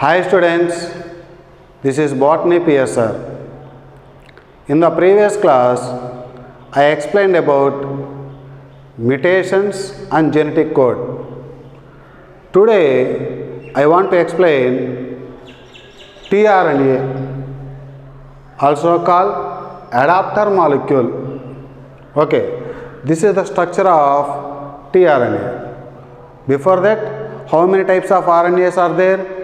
Hi students, this is Botany PSR. In the previous class, I explained about mutations and genetic code. Today, I want to explain tRNA, also called adapter molecule. Okay, this is the structure of tRNA. Before that, how many types of RNAs are there?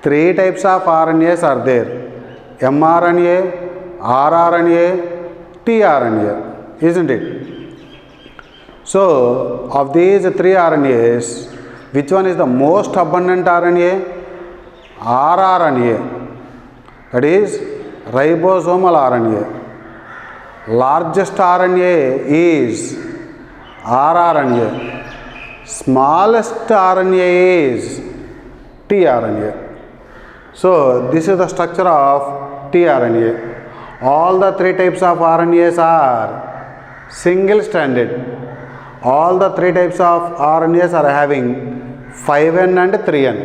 3 types of RNAs are there: mRNA, rRNA, tRNA, isn't it? So, of these 3 RNAs, which one is the most abundant RNA? rRNA, that is ribosomal RNA. Largest RNA is rRNA. Smallest RNA is tRNA. So, this is the structure of tRNA. All the 3 types of RNAs are single-stranded. All the 3 types of RNAs are having 5N and 3N.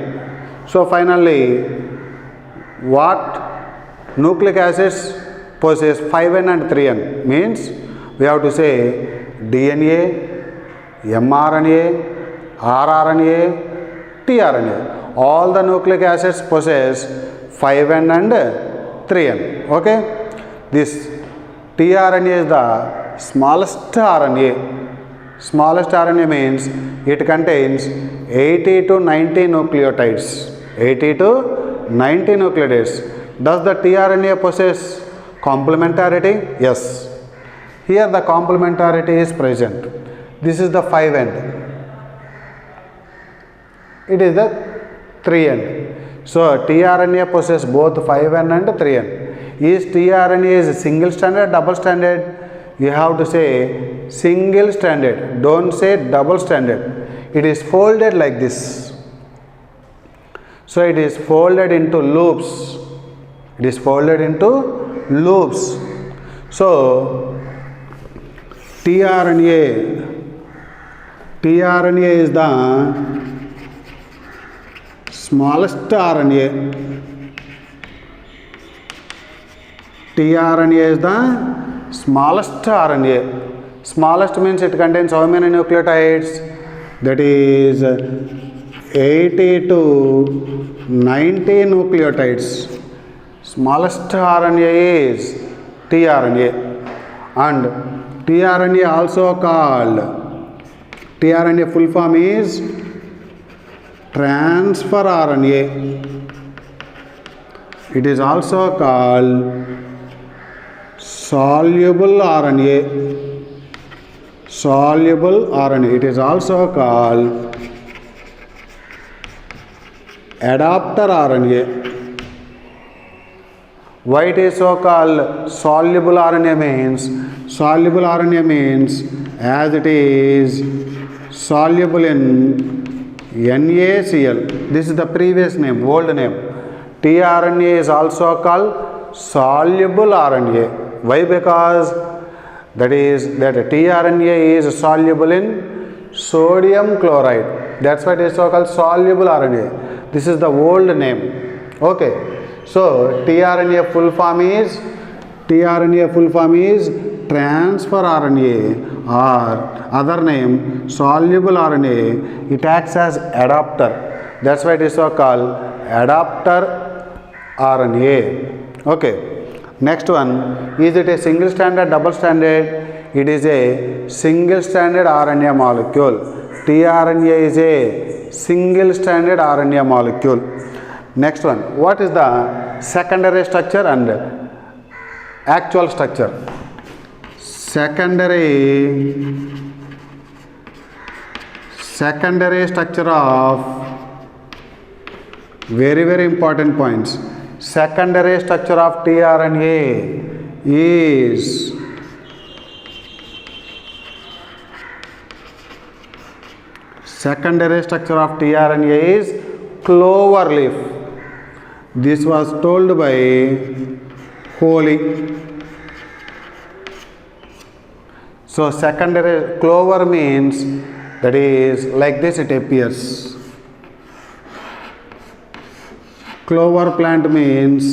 So, finally, what nucleic acids possess 5N and 3N means we have to say DNA, mRNA, rRNA, tRNA. All the nucleic acids possess 5N and 3N. Okay, this tRNA is the smallest RNA. Smallest RNA means it contains 80 to 90 nucleotides. 80 to 90 nucleotides. Does the tRNA possess complementarity? Yes. Here the complementarity is present. This is the 5N. It is the 3N. So, tRNA possesses both 5N and 3N. Is tRNA is single stranded, double stranded? You have to say single stranded. Don't say double stranded. It is folded like this. So, it is folded into loops. It is folded into loops. So, tRNA is the smallest RNA. tRNA is the smallest RNA. Smallest means it contains how many nucleotides? That is 80 to 90 nucleotides. Smallest RNA is tRNA. And tRNA also called, tRNA full form is transfer RNA. It is also called soluble RNA. Soluble RNA. It is also called adapter RNA. Why it is so called soluble RNA means? Soluble RNA means as it is soluble in NaCl. This is the previous name, old name. tRNA is also called soluble RNA. Why? Because that tRNA is soluble in sodium chloride. That's why it is so called soluble RNA. This is the old name. Okay. So, tRNA full form is transfer RNA, or other name soluble RNA. It acts as adapter. That's why it is so called adapter RNA. Okay. Next one, is it a single stranded, double stranded? It is a single stranded RNA molecule. tRNA is a single stranded RNA molecule. Next one, what is the secondary structure and actual structure? Secondary structure of very important points. Secondary structure of tRNA is clover leaf. This was told by Holy. So, secondary clover means that is like this it appears. Clover plant means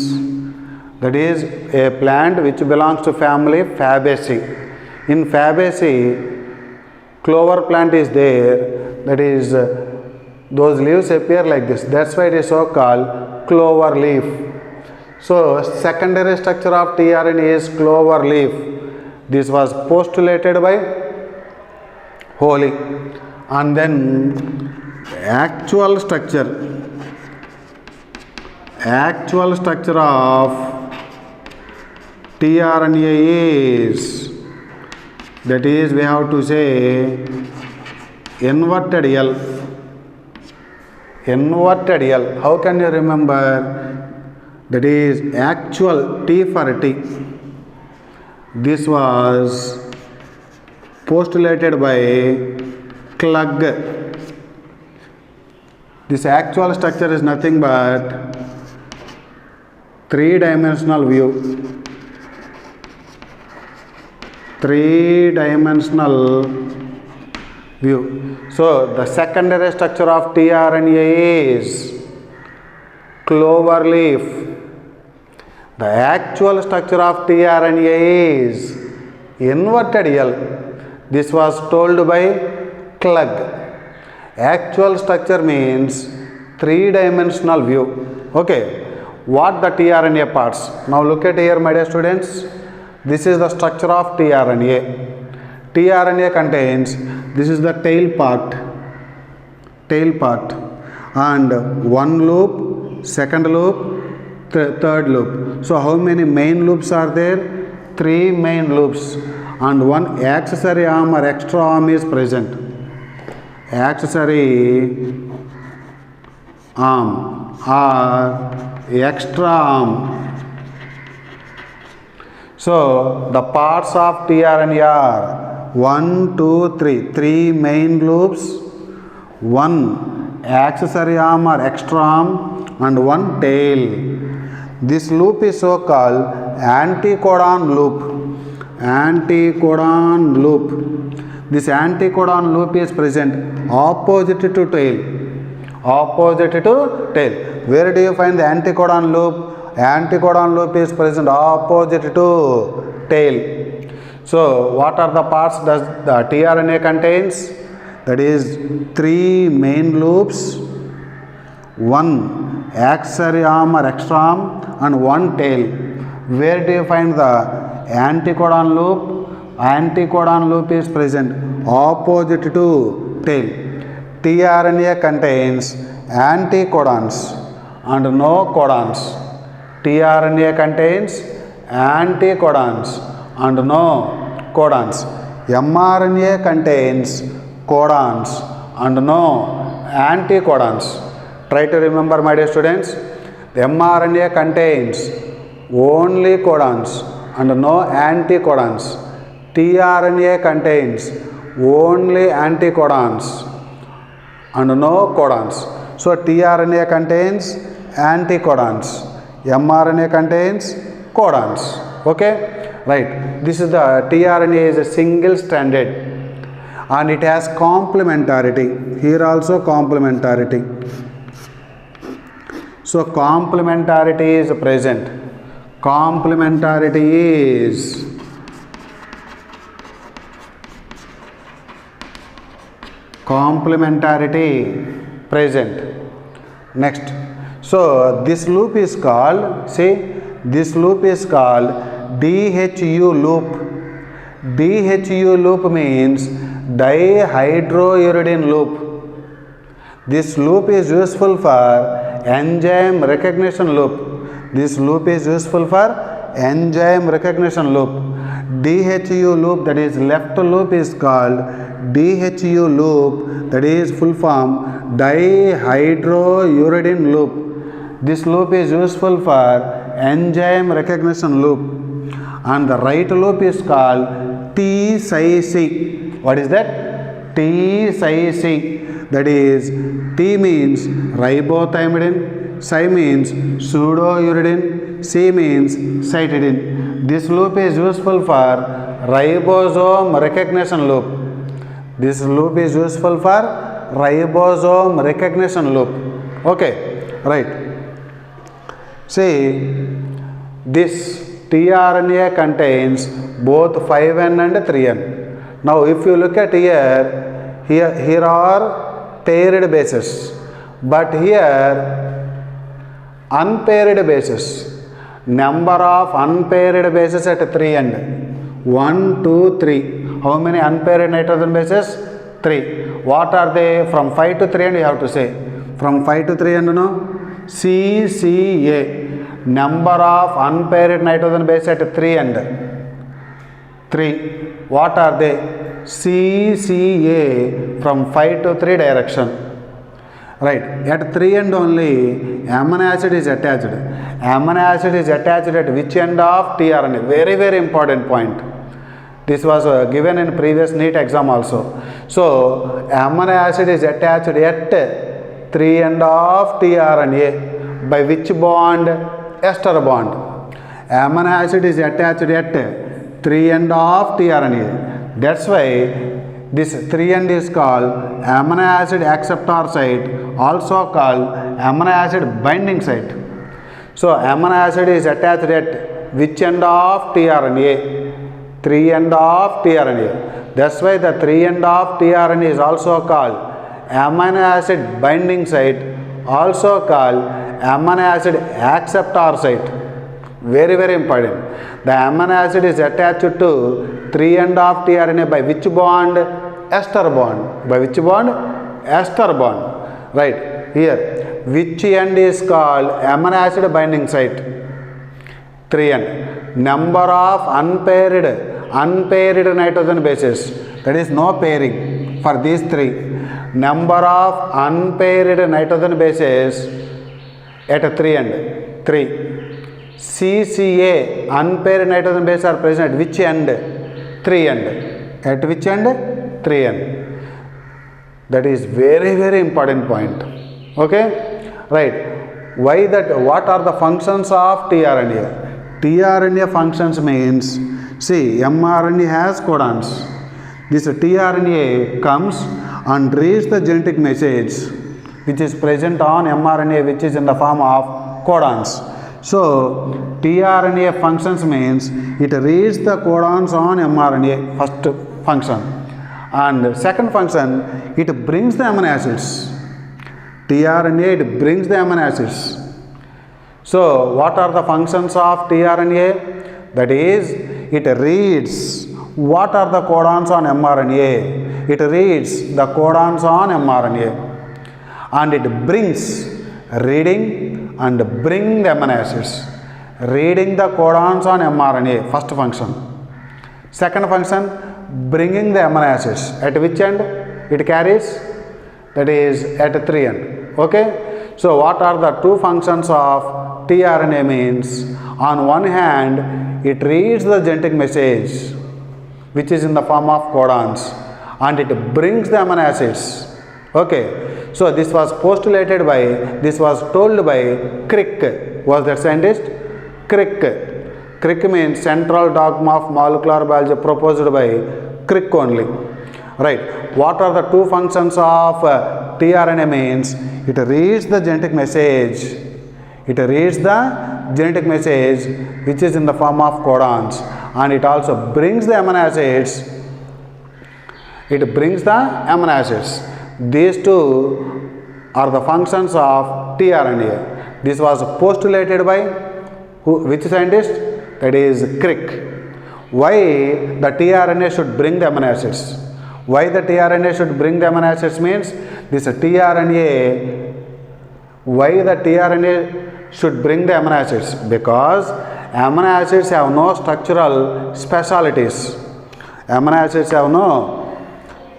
that is a plant which belongs to family Fabaceae. In Fabaceae, clover plant is there, that is those leaves appear like this. That's why it is so called clover leaf. So secondary structure of tRNA is clover leaf. This was postulated by Holy. And then actual structure of tRNA is, that is we have to say inverted L. Inverted L. How can you remember? That is actual T for T. This was postulated by Klug. This actual structure is nothing but three-dimensional view. Three-dimensional view. So the secondary structure of tRNA is clover leaf. The actual structure of tRNA is inverted L. This was told by Klug. Actual structure means three-dimensional view. Okay. What the tRNA parts? Now look at here, my dear students. This is the structure of tRNA. tRNA contains, this is the tail part, and one loop, second loop, third loop. So how many main loops are there? Three main loops, and one accessory arm or extra arm is present. Accessory arm or extra arm. So the parts of tRNA are 1, 2, 3. Three main loops, one accessory arm or extra arm, and one tail. This loop is so called anticodon loop. Anticodon loop. This anticodon loop is present opposite to tail. Opposite to tail. Where do you find the anticodon loop? Anticodon loop is present opposite to tail. So what are the parts does the tRNA contains? That is three main loops, one accessory arm or extra arm, and one tail. Where do you find the anticodon loop? Anticodon loop is present opposite to tail. tRNA contains anticodons and no codons. tRNA contains anticodons and no codons. mRNA contains codons and no anticodons. Try to remember, my dear students. The mRNA contains only codons and no anticodons. tRNA contains only anticodons and no codons. So tRNA contains anticodons. mRNA contains codons. Okay, right. This is the tRNA is a single stranded and it has complementarity. Here also complementarity. So complementarity is present. Complementarity is present. Next. So this loop is called, this loop is called DHU loop. DHU loop means dihydrouridine loop. This loop is useful for enzyme recognition loop. This loop is useful for enzyme recognition loop. DHU loop, that is left loop, is called DHU loop, that is full form dihydrouridine loop. This loop is useful for enzyme recognition loop. And the right loop is called T-Psi-C. What is that? T-Psi-C. That is, T means ribothiamidine, Psi means pseudouridine, C means cytidine. This loop is useful for ribosome recognition loop. This loop is useful for ribosome recognition loop. Okay, right. See, this tRNA contains both 5N and 3N. Now, if you look at here are paired bases, but here unpaired bases. Number of unpaired bases at 3 end. 1, 2, 3. How many unpaired nitrogen bases? 3. What are they? From 5 to 3 end you have to say. From 5 to 3 end, no? CCA. Number of unpaired nitrogen bases at 3 end. 3. What are they? CCA from 5 to 3 direction. Right. At 3 end only amino acid is attached. Amino acid is attached at which end of tRNA? Very, very important point. This was given in previous NEET exam also. So, amino acid is attached at 3 end of tRNA. By which bond? Ester bond. Amino acid is attached at 3 end of tRNA. That's why this 3 end is called amino acid acceptor site, also called amino acid binding site. So, amino acid is attached at which end of tRNA? 3 end of tRNA. That's why the 3 end of tRNA is also called amino acid binding site, also called amino acid acceptor site. Very, very important. The amino acid is attached to 3 end of tRNA by which bond? Ester bond. By which bond? Ester bond. Right. Here. Which end is called amino acid binding site? 3 end. Number of unpaired nitrogen bases. That is no pairing for these 3. Number of unpaired nitrogen bases at 3 end. 3. CCA, unpaired nitrogen bases are present at which end? 3 end. At which end? 3 end. That is very, very important point. Okay? Right. Why that? What are the functions of tRNA? tRNA functions means, see, mRNA has codons. This tRNA comes and reads the genetic message which is present on mRNA, which is in the form of codons. So, tRNA functions means it reads the codons on mRNA, first function. And second function, it brings the amino acids. tRNA, it brings the amino acids. So, what are the functions of tRNA? That is, it reads what are the codons on mRNA. It reads the codons on mRNA. And it brings, reading and bring the amino acids. Reading the codons on mRNA, first function. Second function, bringing the amino acids. At which end it carries? That is at 3 end. Okay? So, what are the two functions of tRNA means? On one hand, it reads the genetic message which is in the form of codons and it brings the amino acids. Okay. So, this was postulated by, this was told by Crick. Was that scientist? Crick. Crick means central dogma of molecular biology proposed by Crick only. Right. What are the two functions of tRNA means? It reads the genetic message. It reads the genetic message which is in the form of codons and it also brings the amino acids. It brings the amino acids. These two are the functions of tRNA. This was postulated by which scientist? That is Crick. Why the tRNA should bring the amino acids? Why the tRNA should bring the amino acids means this tRNA. Why the tRNA should bring the amino acids? Because amino acids have no structural specialties. Amino acids have no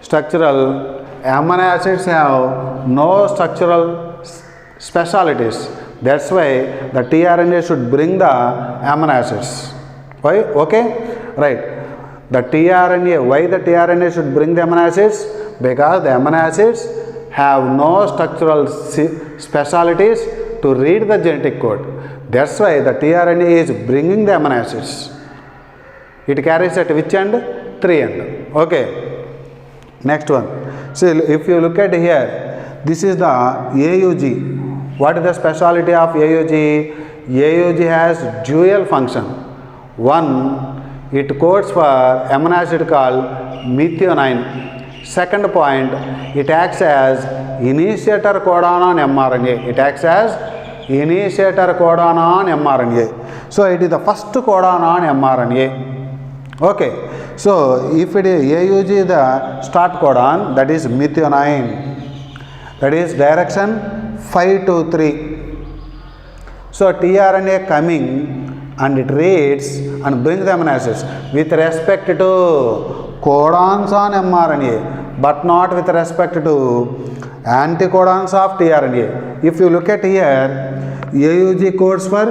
structural. Amino acids have no structural specialties. That's why the tRNA should bring the amino acids. Why? Okay? Right. The tRNA, why the tRNA should bring the amino acids? Because the amino acids have no structural specialties to read the genetic code. That's why the tRNA is bringing the amino acids. It carries at which end? 3 end. Okay. Next one. So, if you look at here, this is the AUG. What is the speciality of AUG? AUG has dual function. One, it codes for amino acid called methionine. Second point, it acts as initiator codon on mRNA. It acts as initiator codon on mRNA. So it is the first codon on mRNA. Okay. So if it is AUG is the start codon, that is methionine. That is direction 5 to 3. So tRNA coming and it reads and brings the amino acids with respect to codons on mRNA, but not with respect to anticodons of tRNA. If you look at here, AUG codes for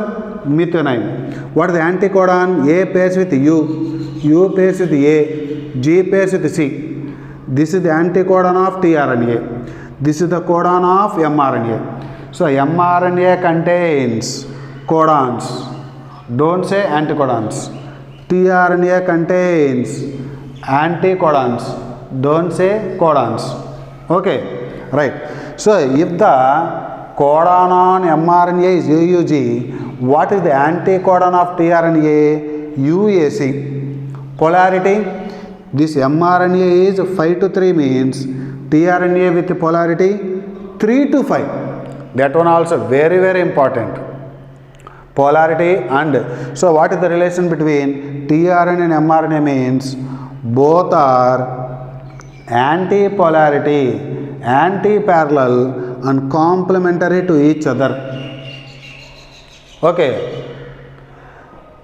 methionine. What is the anticodon? A pairs with U, U pairs with A, G pairs with C. This is the anticodon of tRNA. This is the codon of mRNA. So mRNA contains codons. Don't say anticodons. tRNA contains anticodons. Don't say codons. Okay, right. So if the codon on mRNA is AUG, what is the anticodon of tRNA? UAC. Polarity, this mRNA is 5 to 3 means tRNA with polarity 3 to 5. That one also very, very important. Polarity and so what is the relation between tRNA and mRNA means both are anti-polarity, anti-parallel and complementary to each other. Okay.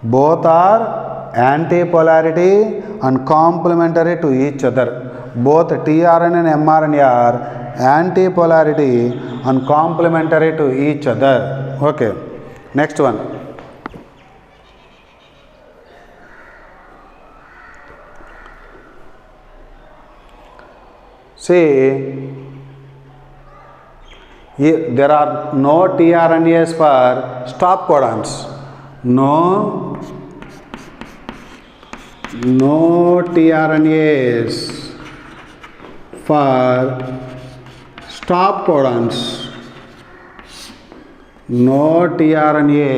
Both are anti-polarity and complementary to each other. Both tRNA and mRNA are anti-polarity and complementary to each other. Okay. Next one. See, there are no tRNAs for stop codons. No tRNAs for stop codons. No tRNA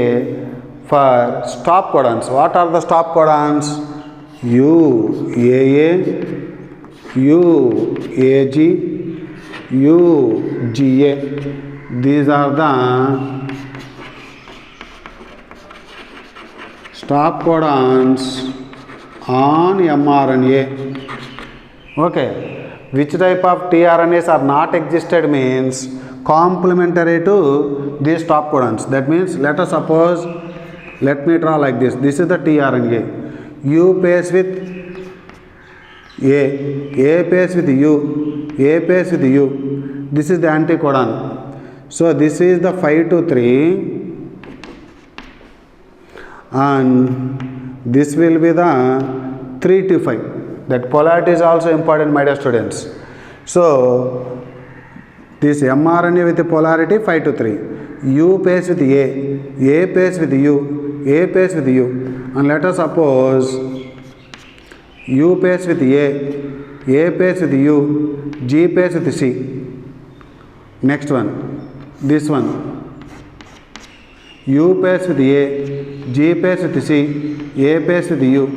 for stop codons. What are the stop codons? UAA, UAG, UGA. These are the stop codons on mRNA. Okay. Which type of tRNAs are not existed means complementary to these stop codons. That means let us suppose, let me draw like this. This is the tRNA. U pairs with A pairs with U, A pairs with U. This is the anticodon. So this is the 5 to 3 and this will be the 3 to 5. That polarity is also important, my dear students. So this mRNA with the polarity 5 to 3. U pairs with A pairs with U, A pairs with U. And let us suppose U pairs with A pairs with U, G pairs with C. Next one, this one. U pairs with A, G pairs with C, A pairs with U.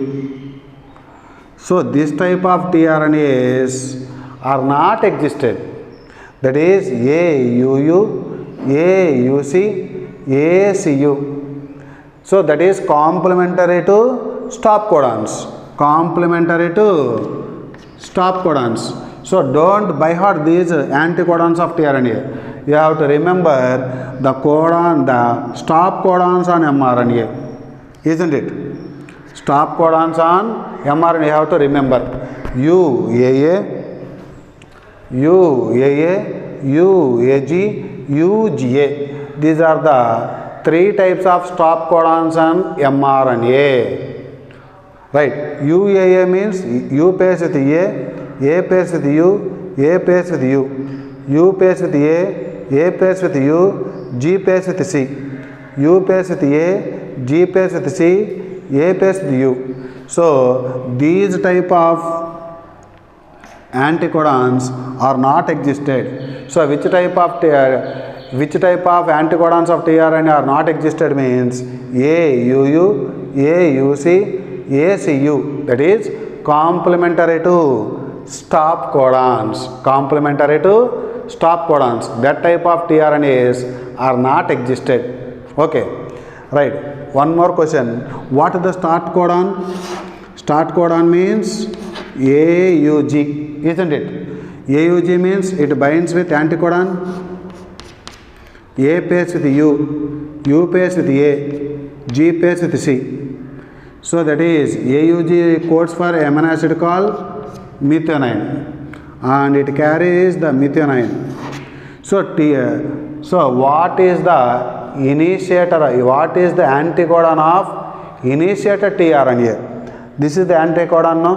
So this type of tRNAs are not existed. That is AUU, AUC, ACU. So that is complementary to stop codons. Complementary to stop codons. So don't by heart these anticodons of tRNA. You have to remember the codon, the stop codons on mRNA. Isn't it? Stop codons on mRNA you have to remember. UAA, UAA, UAG, UGA. These are the 3 types of stop codons on mRNA. Right. UAA means U pairs with A pairs with U, A pairs with U. U pairs with A pairs with U, G pairs with C. U pairs with A, G pairs with C, A pairs with U. So these type of anticodons are not existed. So which type of which type of anticodons of tRNA are not existed means AUU, AUC, ACU, that is complementary to stop codons. Complementary to stop codons. That type of tRNAs are not existed. Okay, right. One more question. What is the start codon? Start codon means AUG, isn't it? AUG means it binds with anticodon. A pairs with U pairs with A, G pairs with C. So that is AUG codes for amino acid called methionine, and it carries the methionine. So what is the initiator? What is the anticodon of initiator tRNA? This is the anticodon, no?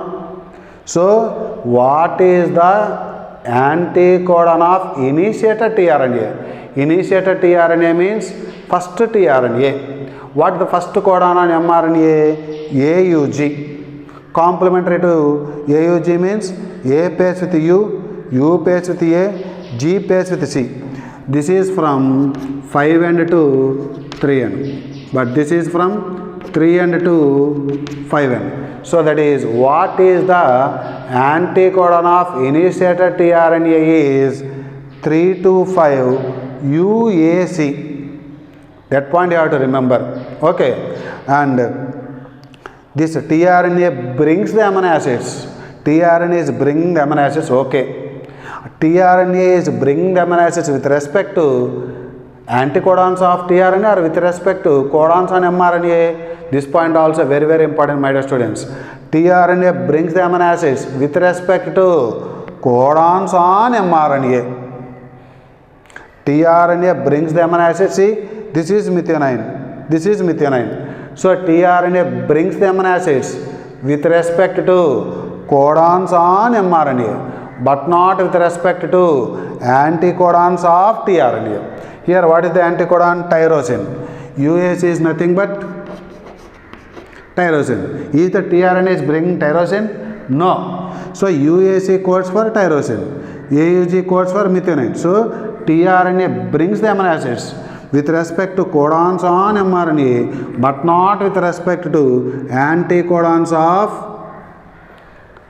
So what is the anticodon of initiator tRNA? Initiator tRNA means first tRNA. What is the first codon on mRNA? AUG. Complementary to AUG means A pairs with U pairs with A, G pairs with C. This is from 5' to 3', but this is from 3' to 5'. So that is what is the anticodon of initiator tRNA is 3 to 5 UAC. That point you have to remember. Okay, and this tRNA brings the amino acids. tRNA is bringing the amino acids. Okay, tRNA is bringing the amino acids with respect to anticodons of tRNA or with respect to codons on mRNA. This point also very, very important, my dear students. tRNA brings the amino acids with respect to codons on mRNA. tRNA brings the amino acids. See, this is methionine. This is methionine. So tRNA brings the amino acids with respect to codons on mRNA, but not with respect to anticodons of tRNA. Here, what is the anticodon? Tyrosine. UAC is nothing but tyrosine. Is the tRNA is bringing tyrosine? No. So UAC codes for tyrosine. AUG codes for methionine. So tRNA brings the amino acids with respect to codons on mRNA, but not with respect to anticodons of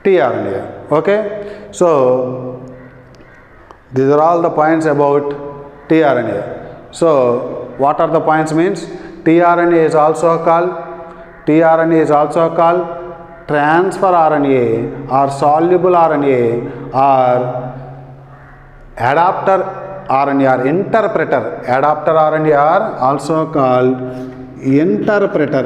tRNA. Okay, so these are all the points about tRNA. So what are the points means? tRNA is also called transfer RNA or soluble RNA or adapter RNA or interpreter. Adapter RNA are also called interpreter.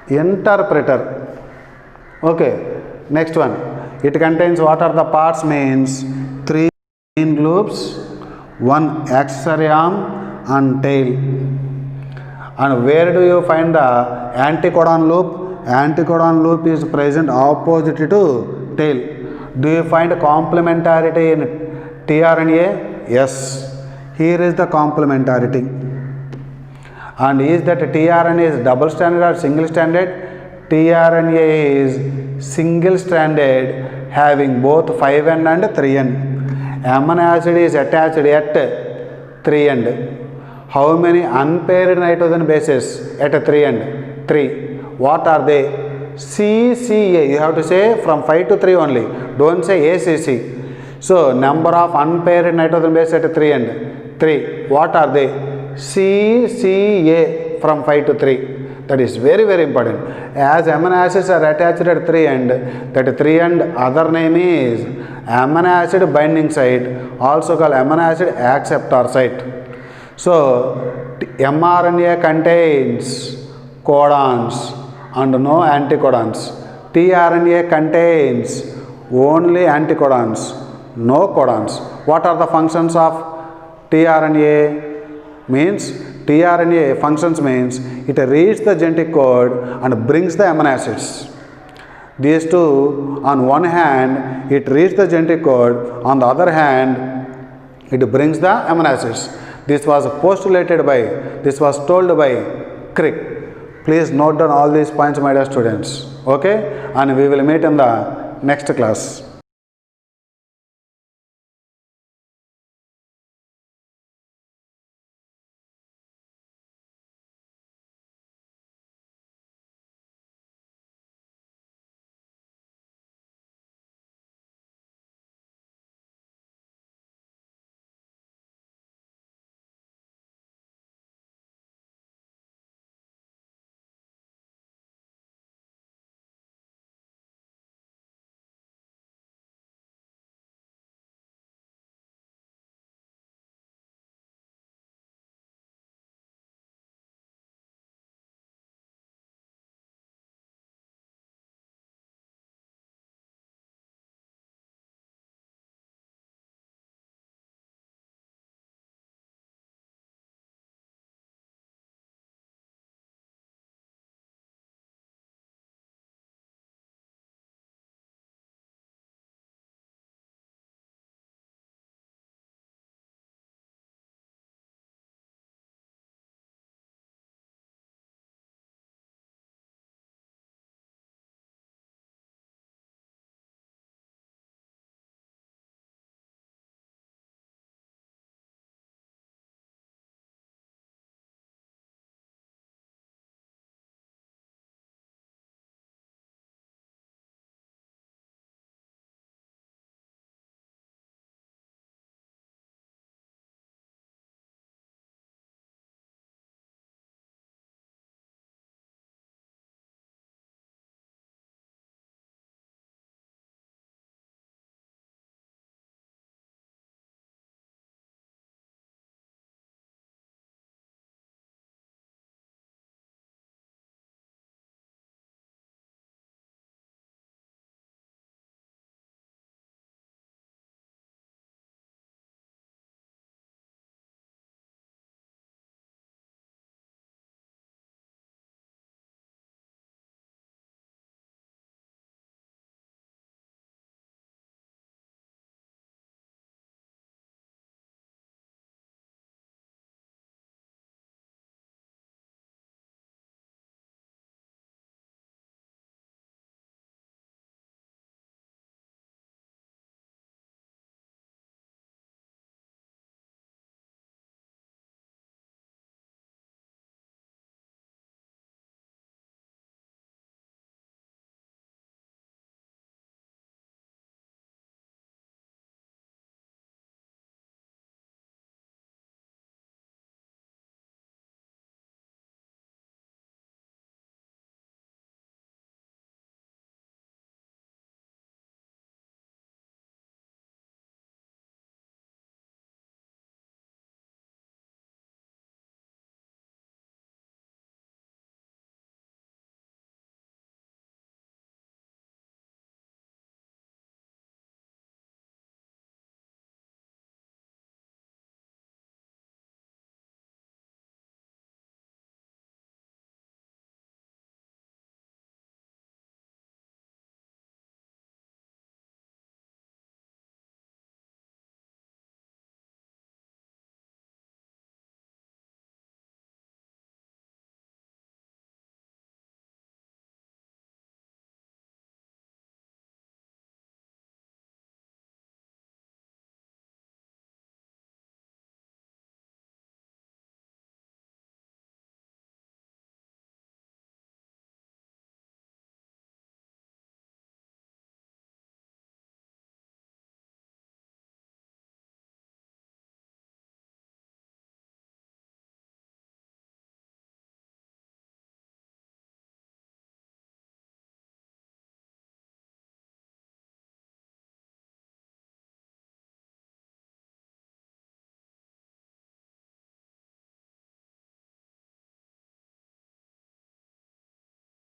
Interpreter. Okay, next one. It contains what are the parts means 3 main loops, 1 accessory arm and tail. And where do you find the anticodon loop? Anticodon loop is present opposite to tail. Do you find complementarity in tRNA? Yes. Here is the complementarity. And is that tRNA is double stranded or single stranded? tRNA is single stranded having both 5' and 3'. Amino acid is attached at 3'. How many unpaired nitrogen bases at 3'? 3. What are they? CCA. You have to say from 5 to 3 only. Don't say ACC. So number of unpaired nitrogen bases at 3'. 3. What are they? CCA from 5 to 3. That is very, very important. As amino acids are attached at 3', that 3' other name is amino acid binding site, also called amino acid acceptor site. So mRNA contains codons and no anticodons. tRNA contains only anticodons, no codons. What are the functions of tRNA? Means tRNA functions means it reads the genetic code and brings the amino acids. These two, on one hand, it reads the genetic code, on the other hand, it brings the amino acids. This was postulated by, this was told by Crick. Please note down all these points, my dear students. Okay, and we will meet in the next class.